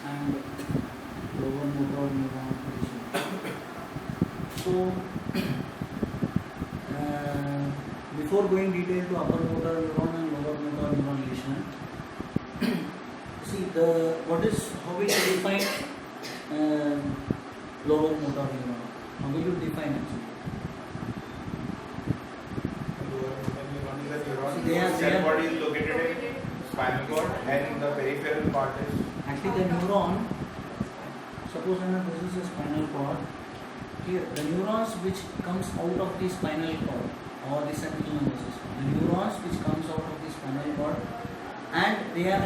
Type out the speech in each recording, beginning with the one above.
and lower motor neuron lesion. So before going detail to upper motor neuron and lower motor neuron lesion, see how will you define lower motor neuron? How will you define it? Cell body is located in spinal cord and the peripheral part is actually the neuron. Suppose this is a spinal cord. Here, the neurons which comes out of the spinal cord or the central nervous system. The neurons which comes out of the spinal cord, and they are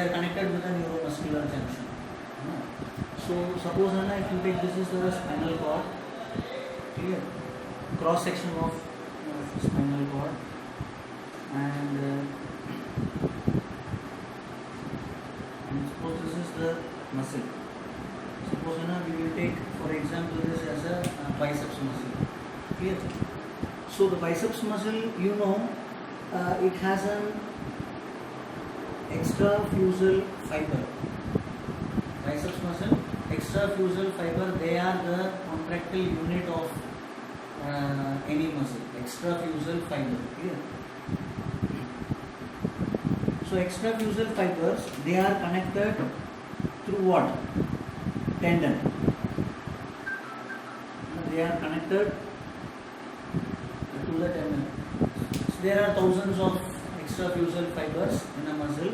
connected with a neuromuscular junction. So suppose if you take this is the spinal cord. Clear? Cross section of spinal cord, and suppose this is the muscle. Suppose we will take for example this as a biceps muscle. Clear? So the biceps muscle, it has an extrafusal fiber. Biceps muscle, extrafusal fiber, they are the contractile unit of any muscle. Extrafusal fiber. Clear? So extrafusal fibers, they are connected through what? Tendon. They are connected to the tendon. So there are thousands of extrafusal fibers in a muscle.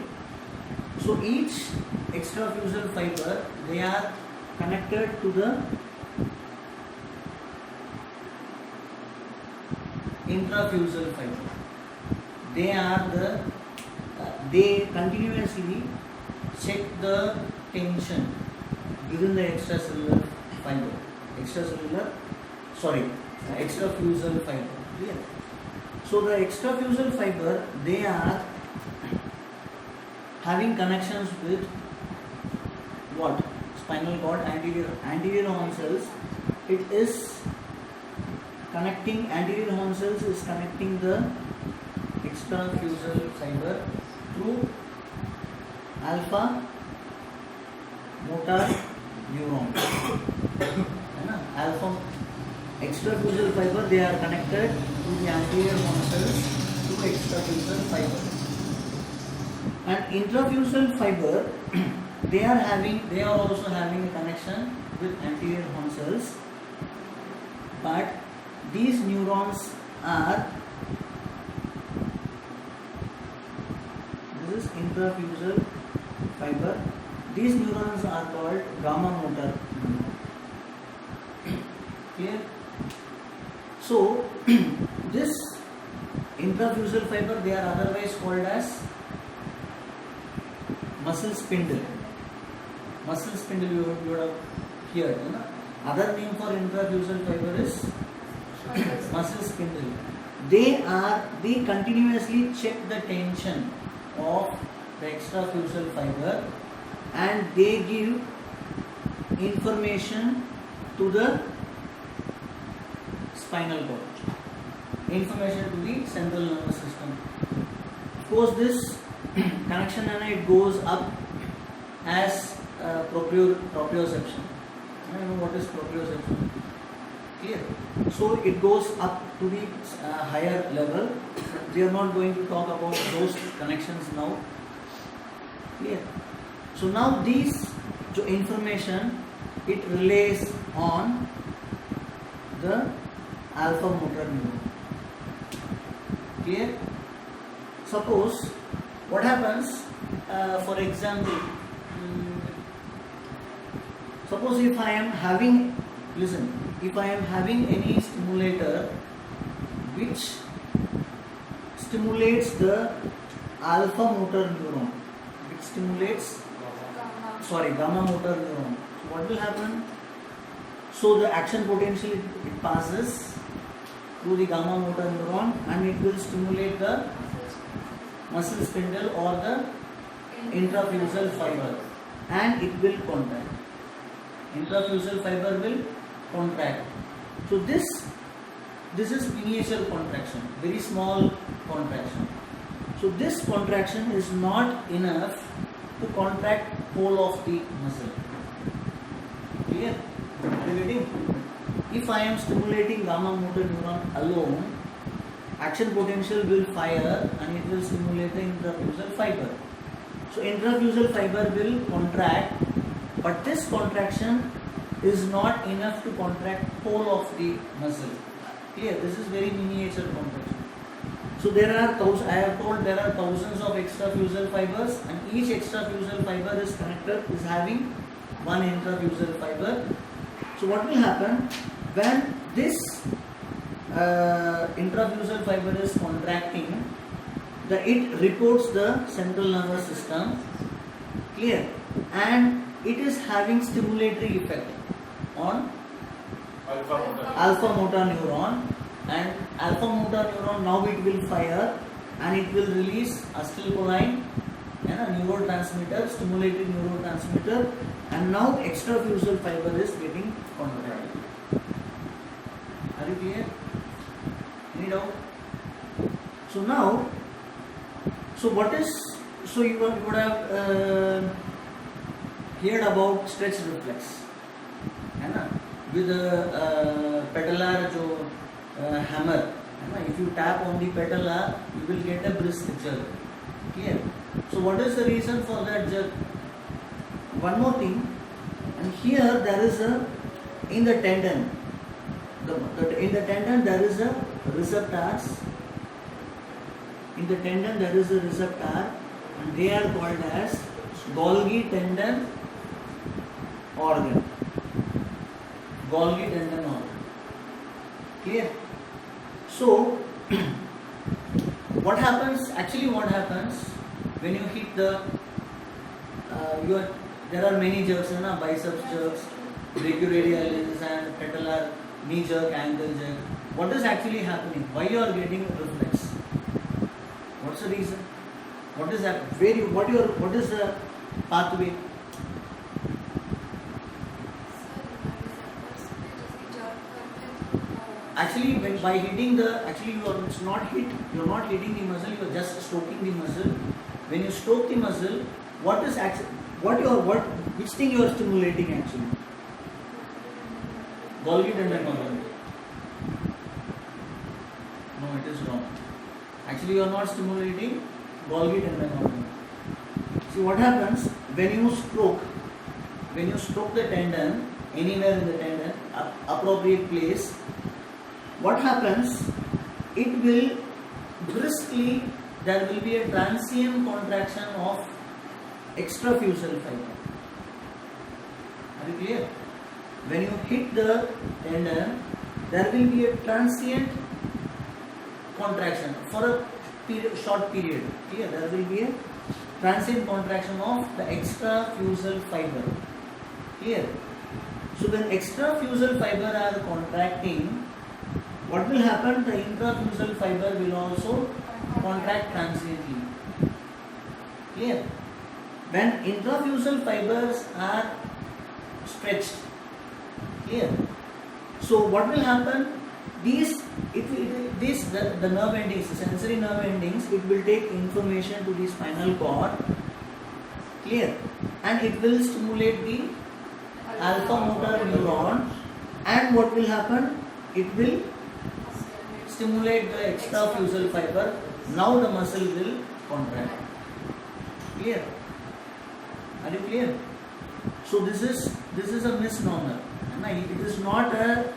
So each extrafusal fiber, they are connected to the intrafusal fiber. They continuously check the tension within the extrafusal fiber. Extrafusal fiber. Clear? So the extrafusal fiber, they are having connections with what? Spinal cord, anterior horn cells. It is connecting, anterior horn cells is connecting the extrafusal fiber through alpha motor neuron. Alpha extrafusal fiber, they are connected to the anterior horn cells through extrafusal fiber. And intrafusal fiber, they are also having a connection with anterior horn cells, but these neurons are, this is intrafusal fiber, these neurons are called gamma motor neuron. Clear? So this intrafusal fiber, they are otherwise called as muscle spindle. Muscle spindle you would have heard. Other name for intrafusal fiber is muscle spindle. They continuously check the tension of the extrafusal fiber, and they give information to the spinal cord, information to the central nervous system. Of course, this connection it goes up as proprioception. I know what is proprioception. Clear? So it goes up to the higher level. We are not going to talk about those connections now. Clear? So now these information, it relays on the alpha motor neuron. Clear? Suppose what happens, for example, suppose if I am having, if I am having any stimulator which stimulates the alpha motor neuron, which stimulates gamma motor neuron. So what will happen? So the action potential, it passes through the gamma motor neuron and it will stimulate the muscle spindle or the intrafusal fiber, and it will contract. Intrafusal fiber will contract. So this is miniature contraction, very small contraction. So this contraction is not enough to contract whole of the muscle. Clear? Are you getting? If I am stimulating gamma motor neuron alone, action potential will fire and it will stimulate the intrafusal fiber. So intrafusal fiber will contract, but this contraction is not enough to contract whole of the muscle. Clear? This is very miniature contraction. So there are I have told there are thousands of extrafusal fibers, and each extrafusal fiber is having one intrafusal fiber. So what will happen when this intrafusal fiber is contracting? It reports the central nervous system. Clear? And it is having stimulatory effect on alpha motor neuron, and alpha motor neuron now it will fire and it will release acetylcholine and a neurotransmitter, stimulated neurotransmitter, and now extrafusal fiber is getting contracted. Are you clear? Any doubt? So now, you would have heard about stretch reflex, है ना? With a patellar hammer, है ना? If you tap on the patellar, you will get a brisk jerk. Clear? So what is the reason for that jerk? One more thing, and here there is in the tendon there is a receptors. In the tendon there is a receptor, and they are called as Golgi tendon organ. Golgi tendon organ. Clear? So what happens when you hit the there are many jerks, biceps jerks, brachioradialis and patellar knee jerk, ankle jerk. What is actually happening? Why you are getting reflex? What's the reason? What is that? What is the pathway? Actually, by hitting you are not hitting the muscle, you are just stroking the muscle. When you stroke the muscle, which thing you are stimulating actually? Golgi tendon organ. No, it is wrong. Actually, you are not stimulating Golgi tendon organ. See what happens when you stroke the tendon, anywhere in the tendon, appropriate place. What happens? It will briskly, there will be a transient contraction of extrafusal fiber. Are you clear? When you hit the tendon, there will be a transient contraction for a short period. Clear? There will be a transient contraction of the extrafusal fiber. Clear? So when extrafusal fiber are contracting, what will happen? The intrafusal fiber will also contract transiently. Clear? When intrafusal fibers are stretched. Clear? So what will happen? The nerve endings, the sensory nerve endings, it will take information to the spinal cord. Clear? And it will stimulate the alpha motor neuron. And what will happen? It will stimulate the extrafusal fiber. Now the muscle will contract. Clear? Are you clear? So this is a misnomer. It is not a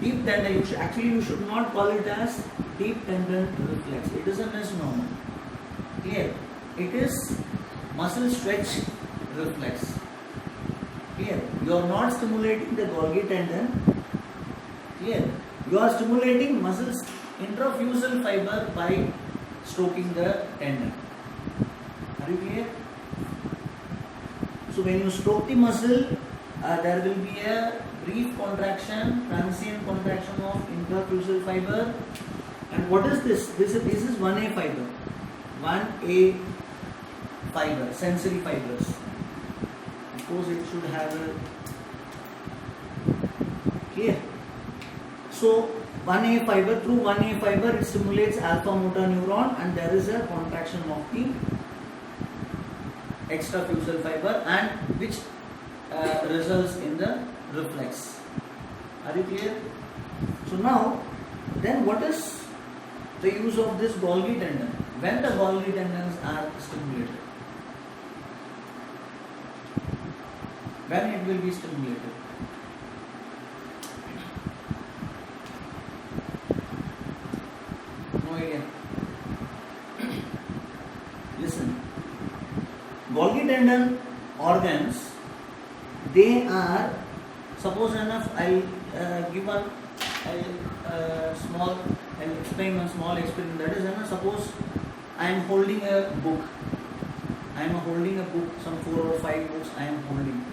deep tendon. You should not call it as deep tendon reflex. It is a misnomer. Clear? It is muscle stretch reflex. Clear? You are not stimulating the Golgi tendon. Clear? You are stimulating muscles intrafusal fiber by stroking the tendon. Are you clear? So when you stroke the muscle, there will be a brief contraction, transient contraction of intrafusal fiber. And what is this? This is 1A fiber. 1A fiber, sensory fibers. Of course, it should have a clear. So 1A fiber, through 1A fiber, it stimulates alpha motor neuron, and there is a contraction of the extrafusal fiber, and which results in the reflex. Are you clear? So now, then what is the use of this Golgi tendon? When the Golgi tendons are stimulated, when it will be stimulated? No idea. Listen, Golgi tendon organs, they are, suppose enough, I'll explain one small experiment. That is enough. Suppose I am holding a book. Some 4 or 5 books I am holding.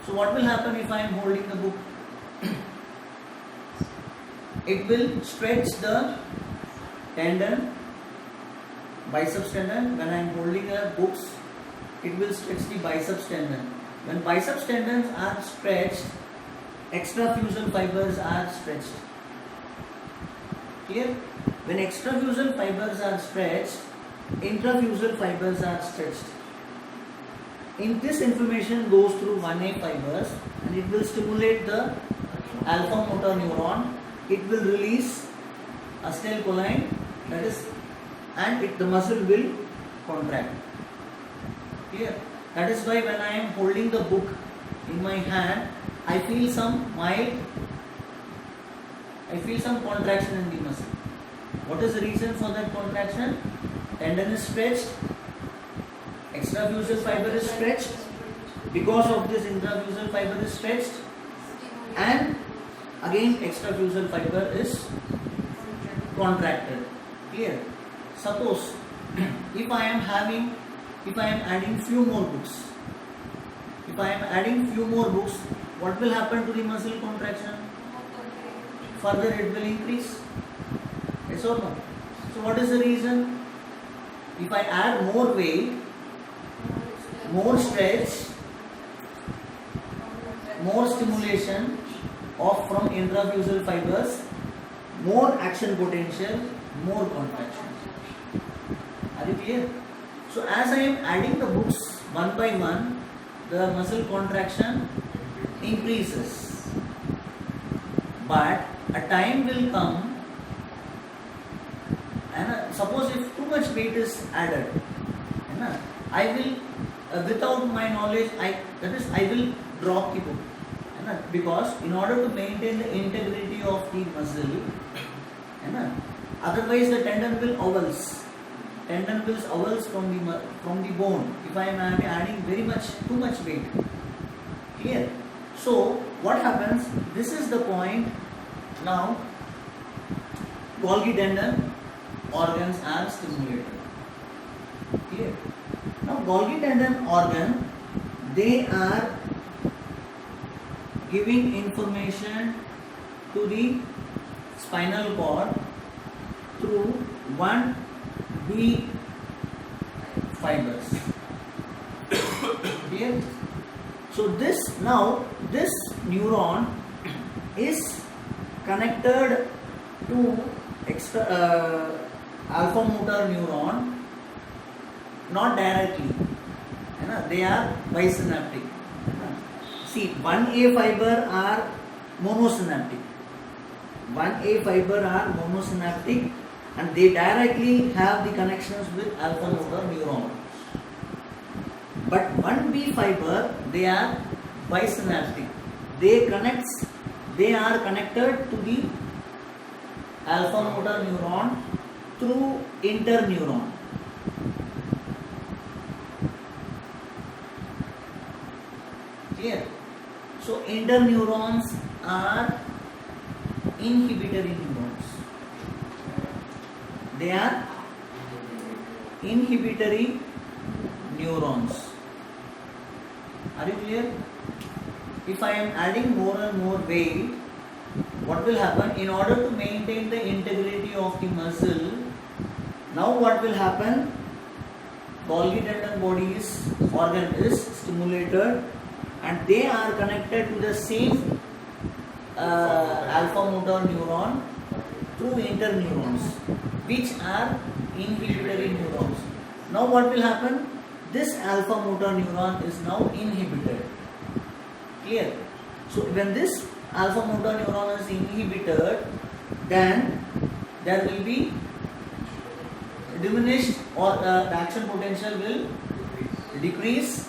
So what will happen if I am holding the book? It will stretch the tendon, biceps tendon. When I am holding a books, it will stretch the biceps tendon. When biceps tendons are stretched, extrafusal fibers are stretched. Clear? When extrafusal fibers are stretched, intrafusal fibers are stretched. In this information goes through 1A fibers and it will stimulate the alpha motor neuron. It will release acetylcholine, that is, and the muscle will contract. Clear? That is why when I am holding the book in my hand, I feel some contraction in the muscle. What is the reason for that contraction? Tendon is stretched, extrafusal fiber is stretched, because of this intrafusal fiber is stretched, and again extrafusal fiber is contracted. Clear? Suppose if I am adding few more books, what will happen to the muscle contraction? Further it will increase. Yes or no? So what is the reason? If I add more weight, more stretch, more stimulation from intrafusal fibers, more action potential, more contraction. Are you clear? So as I am adding the books one by one, the muscle contraction increases. But a time will come, and suppose if too much weight is added, I will, without my knowledge, I will drop the book. Because in order to maintain the integrity of the muscle, otherwise the tendon will avulse. Tendon will avulse from the bone if I am adding too much weight. Clear? So what happens? This is the point. Now Golgi tendon organs are stimulated. Clear? Now Golgi tendon organ, they are giving information to the spinal cord through 1B fibers. Clear? So this neuron is connected to alpha motor neuron, not directly. They are bisynaptic. See, 1A fiber are monosynaptic. 1A fiber are monosynaptic and they directly have the connections with alpha motor neuron. But 1B fiber, they are bisynaptic. They are connected to the alpha motor neuron through interneuron. Clear? So interneurons are inhibitory neurons. They are inhibitory neurons. Are you clear? If I am adding more and more weight, what will happen? In order to maintain the integrity of the muscle, now what will happen? Golgi tendon organ is stimulated and they are connected to the same alpha motor neuron through interneurons, which are inhibitory neurons. Now what will happen? this alpha motor neuron is now inhibited. Clear? So when this alpha motor neuron is inhibited, then there will be diminished, or the action potential will decrease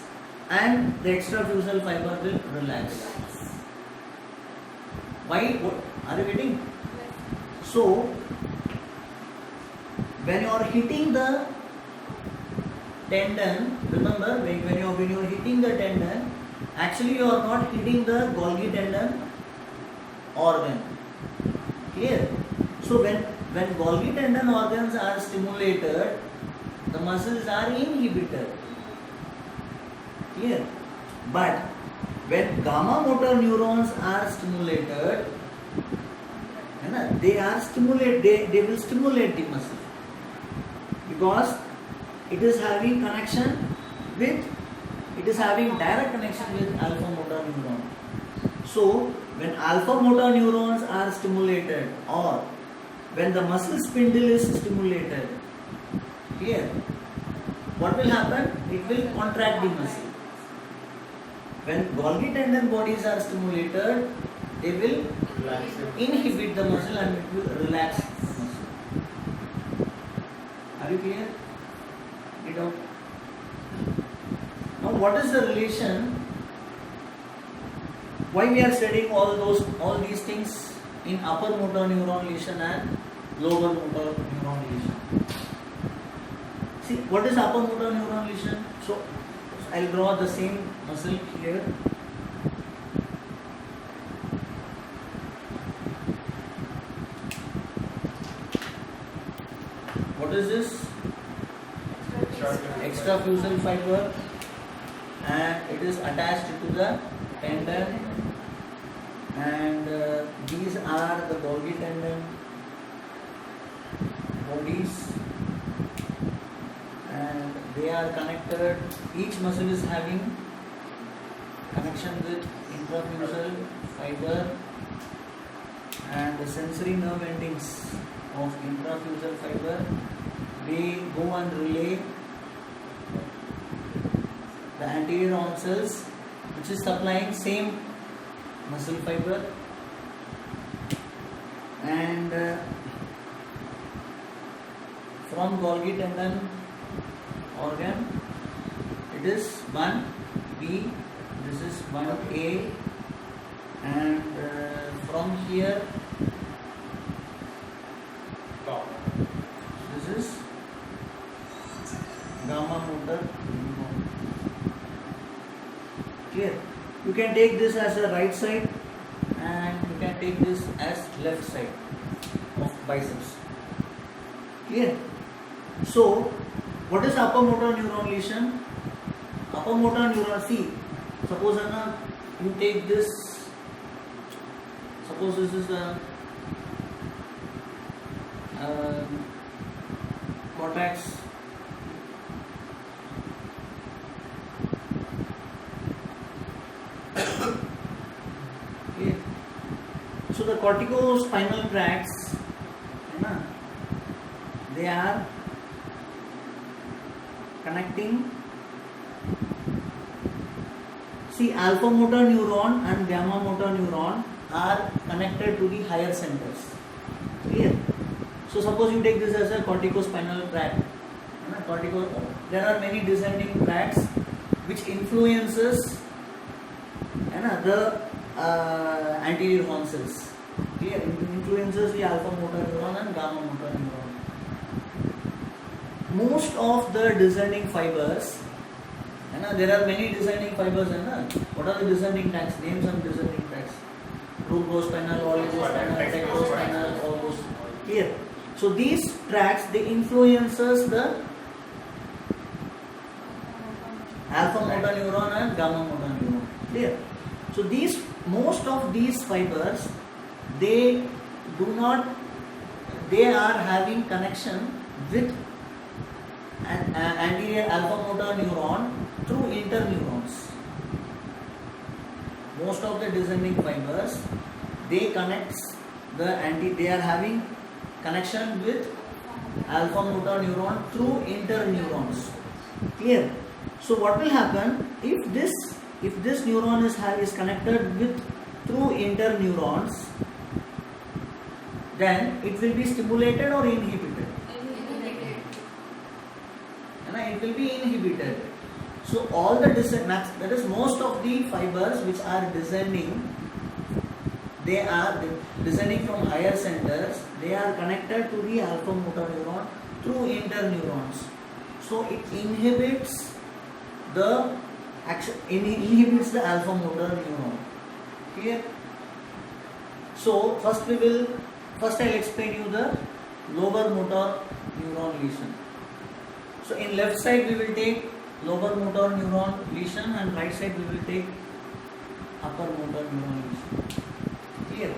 and the extrafusal fiber will relax. Why? What are you getting? So when you are hitting the tendon, remember when you are hitting the tendon, actually you are not hitting the Golgi tendon organ. Clear? So when Golgi tendon organs are stimulated, the muscles are inhibited. Clear? But when gamma motor neurons are stimulated, they will stimulate the muscle, because it is having direct connection with alpha motor neuron. So when alpha motor neurons are stimulated, or when the muscle spindle is stimulated, clear, what will happen? It will contract the muscle. When Golgi tendon bodies are stimulated, they will inhibit the muscle and it will relax the muscle. Are you clear? Get out. Now what is the relation? Why we are studying all these things in upper motor neuron lesion and lower motor neuron lesion? See, what is upper motor neuron lesion? So I'll draw the same muscle here. What is this? Extrafusal fiber, and it is attached to the tendon, and these are the Golgi tendon bodies, and they are connected. Each muscle is having connection with intrafusal fiber, and the sensory nerve endings of intrafusal fiber, they go and relay the anterior horn cells, which is supplying same muscle fiber, and from Golgi tendon organ, it is 1B, this is 1A, and from here this is gamma motor. Clear? You can take this as a right side and you can take this as left side of biceps. Clear? So, what is upper motor neuron lesion? Upper motor neuron, see, suppose you take this, suppose this is the cortex. Okay. So the corticospinal tracts, they are connecting. See, alpha motor neuron and gamma motor neuron are connected to the higher centers. Clear? So suppose you take this as a corticospinal tract. There are many descending tracts which influences the anterior horn cells. Clear? It influences the alpha motor neuron and gamma motor neuron. Most of the descending fibers, there are many descending fibers. What are the descending tracts? Name some descending tracts. Root-spinal, oligospinal, tectospinal, all those. Clear? So these tracts, they influences the alpha motor neuron and gamma motor neuron. Clear? So most of these fibers, they are having connection with an anterior alpha motor neuron through interneurons. Most of the descending fibers, they are having connection with alpha motor neuron through interneurons. Clear? So what will happen if this neuron is connected with through interneurons, then it will be stimulated or inhibited? And it will be inhibited. So all the that is most of the fibers which are descending, they are descending from higher centers, they are connected to the alpha motor neuron through interneurons. So it inhibits the alpha motor neuron. Clear? So first I'll explain you the lower motor neuron lesion. So in left side we will take lower motor neuron lesion and right side we will take upper motor neuron lesion. Clear?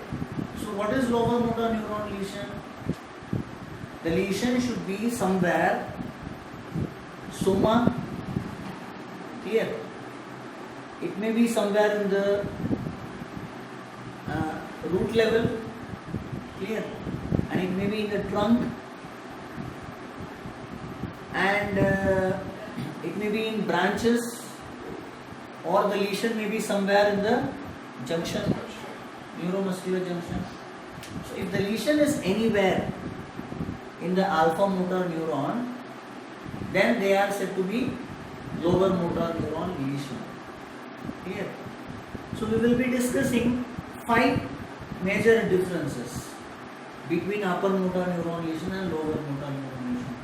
So what is lower motor neuron lesion? The lesion should be somewhere soma. Clear? It may be somewhere in the root level. Clear? And it may be in the trunk, and it may be in branches, or the lesion may be somewhere in the junction, neuromuscular junction. So if the lesion is anywhere in the alpha motor neuron, then they are said to be lower motor neuron lesion. Clear? So we will be discussing 5 major differences between upper motor neuron lesion and lower motor neuron lesion.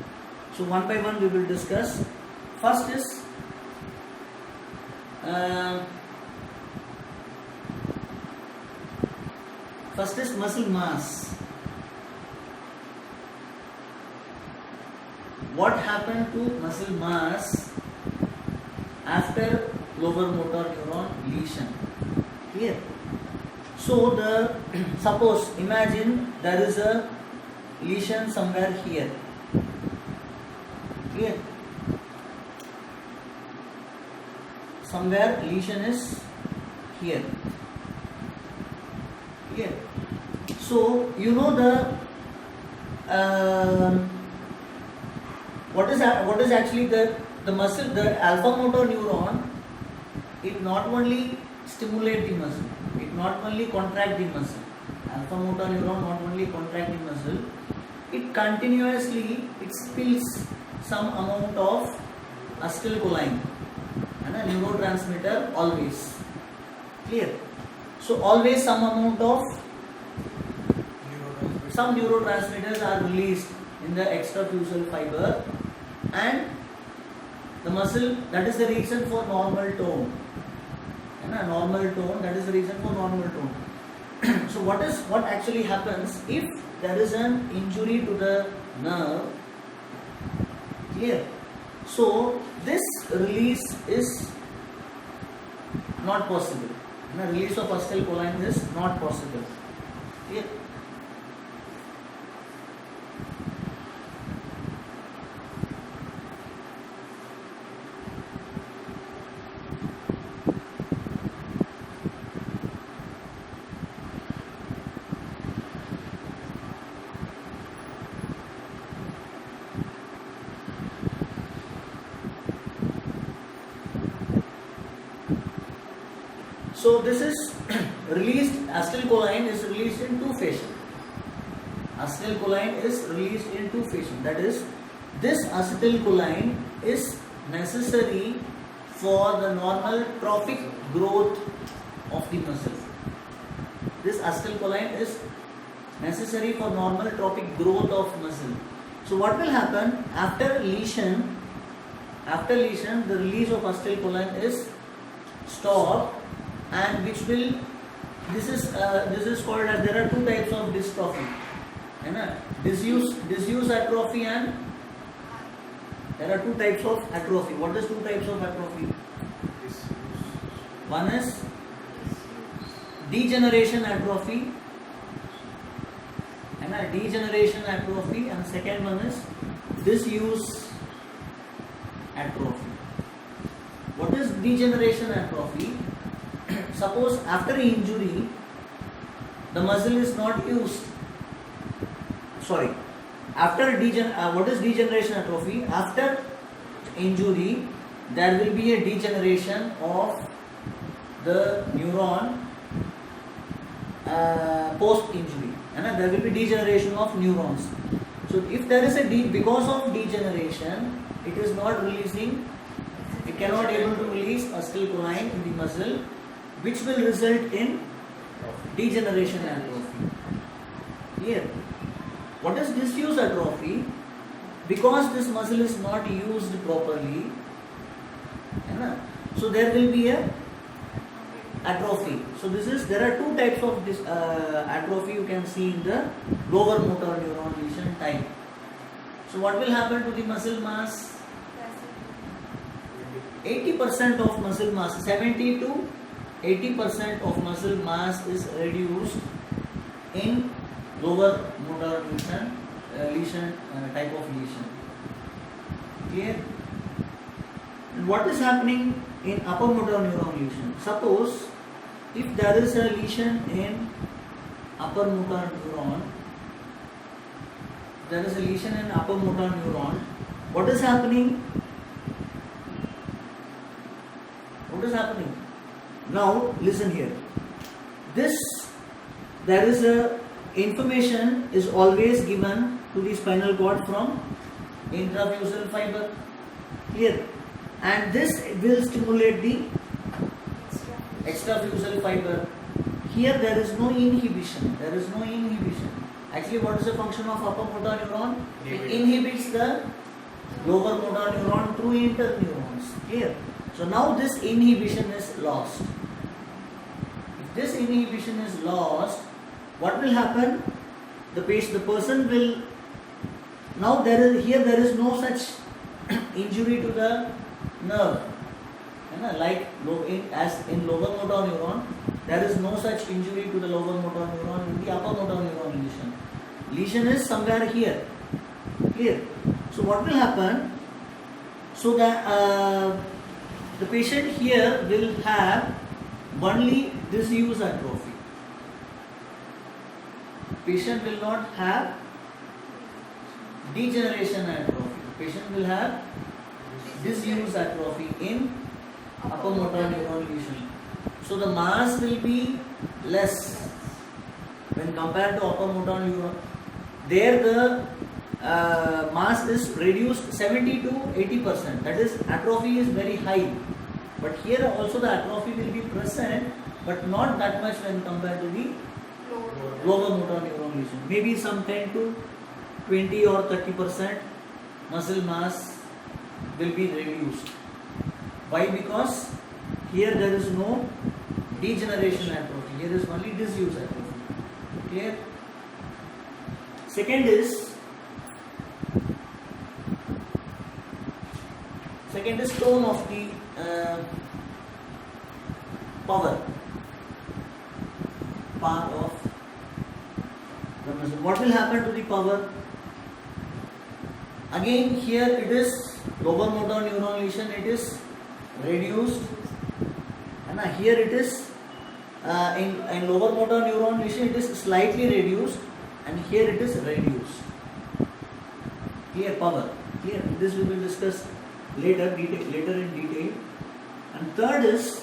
So one by one we will discuss. First is muscle mass. What happened to muscle mass after lower motor neuron lesion? Clear? So suppose imagine there is a lesion somewhere here. Clear? Somewhere lesion is here. Clear? So you know what is actually the muscle, the alpha motor neuron. It not only stimulate the muscle, it not only contract the muscle. Alpha motor neuron not only contract the muscle, it continuously spills some amount of acetylcholine and a neurotransmitter always. Clear? So always some amount of some neurotransmitters are released in the extrafusal fiber, and the muscle, that is the reason for normal tone. Normal tone, that is the reason for normal tone. So what actually happens if there is an injury to the nerve? Clear? So this release is not possible. The release of acetylcholine is not possible. Clear? So this is released, acetylcholine is released in two fashion. Acetylcholine is released in two fashion. That is, this acetylcholine is necessary for the normal trophic growth of the muscle. This acetylcholine is necessary for normal trophic growth of muscle. So what will happen after lesion? After lesion, the release of acetylcholine is stopped, and which will, this is called as, there are two types of dystrophy, disuse atrophy, and there are two types of atrophy. What is two types of atrophy? One is degeneration atrophy, and second one is disuse atrophy. What is degeneration atrophy? Suppose after injury, the muscle is not used. What is degeneration atrophy? After injury, there will be a degeneration of the neuron post injury, and there will be degeneration of neurons. So if there is a because of degeneration, it is not releasing, it cannot able to release acetylcholine in the muscle, which will result in degeneration and atrophy. Clear? What is disuse atrophy? Because this muscle is not used properly, so there will be a atrophy. So there are two types of this atrophy you can see in the lower motor neuron lesion type. So what will happen to the muscle mass? 80% of muscle mass, 70 to 80% of muscle mass is reduced in lower motor lesion type of lesion. Clear? And what is happening in upper motor neuron lesion? Suppose if there is a lesion in upper motor neuron, what is happening? Now listen here. There is a information is always given to the spinal cord from intrafusal fiber. Clear? And this will stimulate the extrafusal fiber. Here there is no inhibition. Actually, what is the function of upper motor neuron? It inhibits the lower motor neuron through interneurons. Clear? So now this inhibition is lost. If this inhibition is lost, what will happen? The person will now there is no such injury to the nerve. Like as in lower motor neuron, there is no such injury to the lower motor neuron in the upper motor neuron lesion. Lesion is somewhere here. Clear? So what will happen? So the patient here will have only disuse atrophy. Patient will not have degeneration atrophy. Patient will have disuse atrophy in upper motor neuron lesion. So the mass will be less when compared to upper motor neuron. There the mass is reduced 70 to 80%. That is, atrophy is very high. But here also the atrophy will be present, but not that much when compared to the lower motor neuron lesion. Maybe some 10 to 20 or 30% muscle mass will be reduced. Why? Because here there is no degeneration atrophy. Here is only disuse atrophy. Clear? Second is tone of the power part of the muscle. What will happen to the power? Again, here it is lower motor neuron lesion, it is reduced, and here it is in lower motor neuron lesion it is slightly reduced, and here it is reduced. Clear? Power. Clear? This we will discuss later in detail. And third is